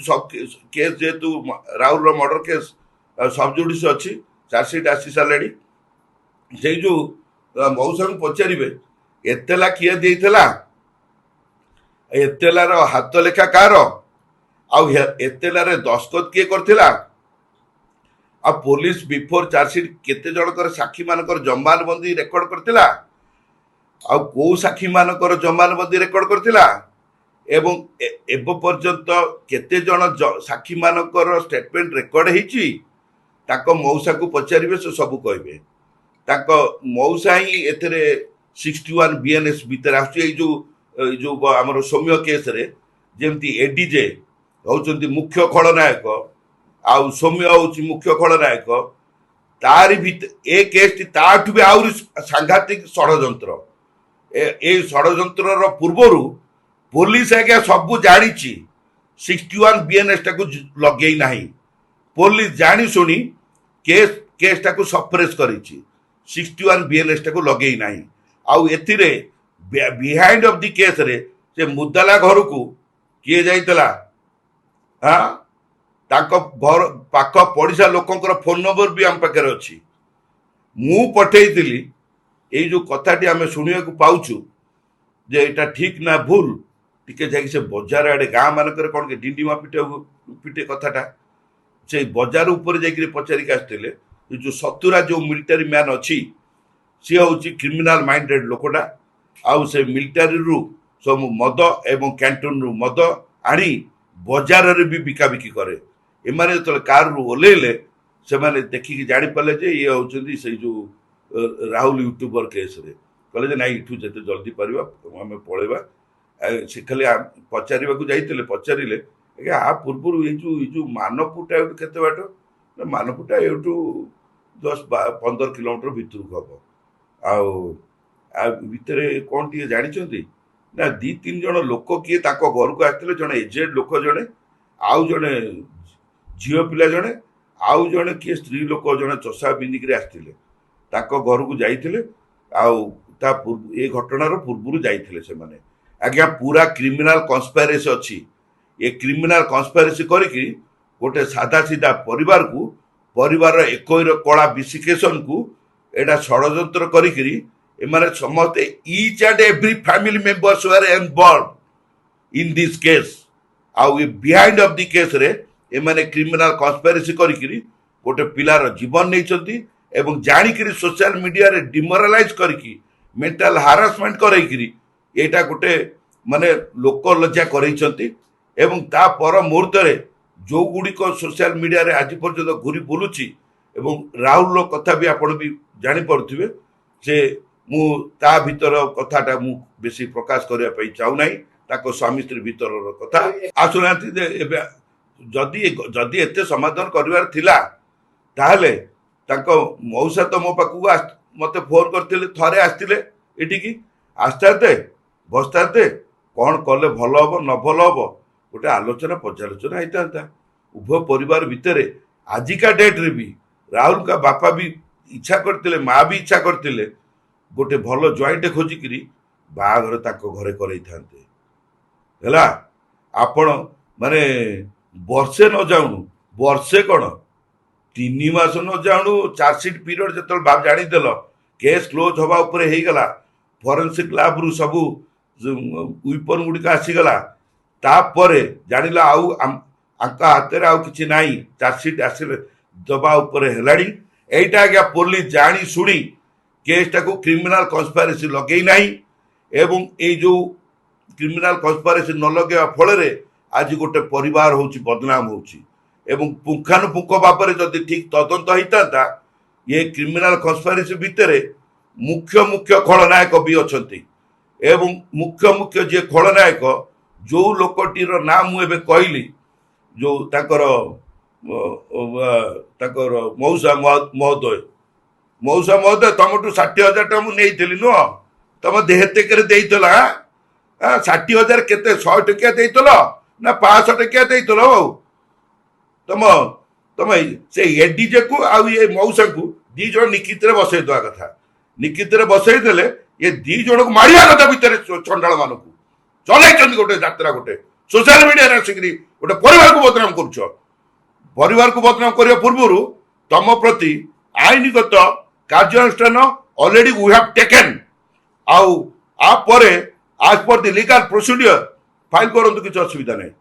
सब केस जेहेतु Rahul murder case सब जुडिस अच्छी चार्जसीट आसी सारे से जो मौसा को पचारे एतेला किए देला एतेलार हाथ लेखा कार आतेलार दस्खत किए करथिला आ पुलिस बिफोर चार्जसीट केते जनकर साक्षी मानकर जमानबंदी रेकर्ड करथिला आ को साक्षी मानकर जमानबंदी रेकर्ड करथिला एवं एब पर्यंत केते जन साक्षी मानकर स्टेटमेंट रेकर्ड हेची ताको मौसा को पचारे से सब कहबे ताको मौसा ही एथरे 61 बीएनएस भीतर आसुची जो आमर सौम्य केस रे जेमती एडीजे होचंती मुख्य खलनायक आउ सौम्य होची मुख्य खलनायक तारी भीतर ए केस टी ताठु भी आउरी सांघातिक षडयंत्र ए षडयंत्र पूर्वरु पुलिस आज्ञा सब जानी 61 बीएनएस टाकू लगे ना पुलिस जानी शुणी केस टाकू सप्रेस करी 61 बीएनएस टाकू लगे ना आउ एथिरे बिहाइंड ऑफ द केस रे से मुदाला घर को किए जाइतला हाँ ताको घर पाख पड़िशा लोकंकर फोन नंबर भी आम पाखे अच्छी मु पठेइतिली एई जो कथाटी आमे शुणिया को पाउछु जे एटा ठीक ना भूल टिके जाई से बजार आड़े गाँ मानकर कौन के डिंडिमा पिटे कथाटा से बजार ऊपर जाइए पचारिक आसते जो सतुरा जो मिलिटारी मैन अच्छी सी हूँ क्रिमिनाल माइंडेड लोकटा आउ से मिलिटारी रु सब मद एवं कैंटीन रु मद आनी बजार रे भी बिकाबिकी करे एमाने जो कार रु ओलेले से माने देखिकी जानी पाले जे ये होचंदी से जो राहुल यूट्यूबर केस रे कहले जे नाइ इठू जते जल्दी परिबा हमें पळेबा से खाली पचारे पचारे आ पूर्व ये मानपुटा केते बाट मानपुटा एठू 10-15 किलोमीटर भितर हम आतरे कौन टे जानी ना 2-3 जन लोक किए घर को आसते जड़े एजेड लोक जड़े आउ जड़े झील पिला जड़े आउ जड़े किए स्त्री लोक जड़े चषा पिंधिक आसते घर को जाइए ये घटनार पूर्व जाइए से माने आज्ञा पूरा क्रिमिनाल कन्स्पायरेसी अच्छी ये क्रिमिनाल कन्स्पायरेसी करके गोटे साधा सीधा परिवार को परिवार एकोईर कला विशिकेशन को एटा षडयंत्र करी एमाने समस्त each and every family members were involve in this case आउ बिहाइंड ऑफ द केस रे एमाने क्रिमिनाल कन्स्पायरेसी करी गोटे पिलार जीवन नहीं एवं जानिक सोशल मीडिया रे डिमोरालाइज करके मेंटल हारासमेंट करैकरी एटा गोटे माने लोक लज्जा करैछंती एवं ता पर मुहूर्त रे जो गुड़िक सोशल मीडिया रे आज पर्यंत घूरी बुलुची एवं राहुल कथा भी आपण भी जानी पड़ुथिबे से मु ता भीतर कथाटा मु बेसी प्रकाश करिया पई चाहू नाही ताको स्वामी स्त्री भीतर कथा आसुनाती जदि जदि एते समाधान करिवार थिला ताहले ताको मौसा तो मो पाखु मते फोन करथिले थरे आस्तिले एटिकी आस्ताते बस्ताते कौन कले भल हम न भल हम गोटे आलोचना पर्यालोचना होता उभय परिवार भितर आजिका डेट रे भी राहुल का बापा भी इच्छा करते माँ भी इच्छा करते गोटे भल जॉइंट खोजिकी बाहाघर घरे करई था आपण माने वर्षे न जाऊनु वर्षे कौन 3 मास न जाऊनु चार्जसीट पीरियड जो जानीदेल केस क्लोज हवा उपरे हो गला फॉरेंसिक लैब रु सब विपन गुड़िक आसीगला तापर जानिला आउ आंका हाथ में आउ किछि नाही चार्जसीट आसिले दबा उपरे हेलाड़ी एटा आज्ञा पुलिस जानी शुणी केस टाको क्रिमिनाल कन्स्पायरेसी लगे नाही एवं ए जो क्रिमिनाल कन्स्पायरेसी न लगे फल आज गोटे परिवार होची बदनाम होची एवं पुंखानुपुंख भाव में जदि ठीक तदंत होता ये क्रिमिनाल कन्स्पायरेसी भितर मुख्य मुख्य खलनायक भी अच्छा एवं मुख्य मुख्य जे खलनायक जो लोकटीर नाम मुझे कहली जो ताकर मौसा महोदय तुमठू 60,000 टका मुझे नुह तुम देहतेक 60,000 केते 100 टकिया देइतल ना 500 टकिया देइतल तुम तुम से एडीजे को आउ ये मौसा को 2 जन निकित बसई दवा कथा निकित बसई देले ये 2 जन को मारिया कथा भितर चंडाल मान को चल गोटे यात्रा गोटे सोशल मीडिया आसिक ଗୋଟେ ପରିବାରକୁ ବଦନାମ କରୁଛ। ପରିବାରକୁ ବଦନାମ କରିବା ପୂର୍ବରୁ ତମ ପ୍ରତି ଆଇନଗତ କାର୍ଯ୍ୟାନୁଷ୍ଠାନ ଅଲରେଡି वी हैव टेकन। ଆଉ ଆ ପରେ ଆଜ पर द लीगल प्रोसीडियर फाइल କରନ୍ତୁ, କିଛି ଅସୁବିଧା ନାହିଁ।